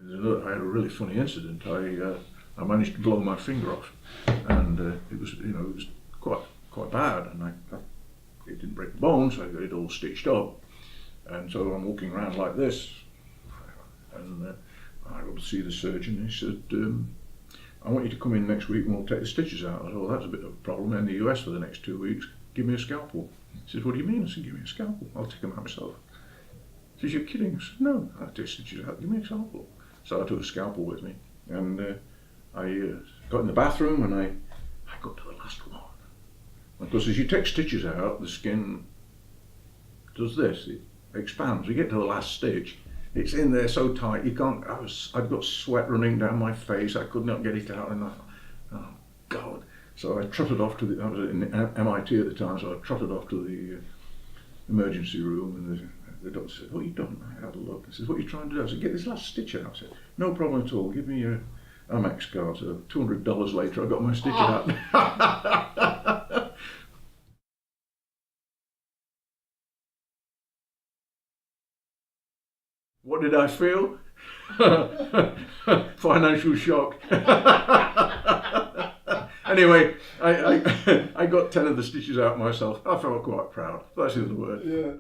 I had a really funny incident. I managed to blow my finger off, and it was quite bad, and it didn't break the bone, so I got it all stitched up. And so I'm walking around like this, and I got to see the surgeon. He said, "I want you to come in next week and we'll take the stitches out." I said, "Well, that's a bit of a problem. In the US for the next 2 weeks. Give me a scalpel." He says, "What do you mean?" I said, "Give me a scalpel. I'll take them out myself." He says, "You're kidding?" I said, "No, I'll take stitches out. Give me a scalpel." So I took a scalpel with me, and I got in the bathroom, and I got to the last one. Because as you take stitches out, the skin does this. It expands. You get to the last stitch, it's in there so tight you can't. I'd got sweat running down my face. I could not get it out, and I thought, "Oh God!" So I trotted off to I was in MIT at the time, so I trotted off to the emergency room, and the doctor said, "What have you done?" I had a look. He says, "What are you trying to do?" I said, "Get this last stitch out." I said, "No problem at all. Give me your Amex card." So $200 later, I got my stitch out. What did I feel? Financial shock. Anyway, I got 10 of the stitches out myself. I felt quite proud. That's the other word. Yeah.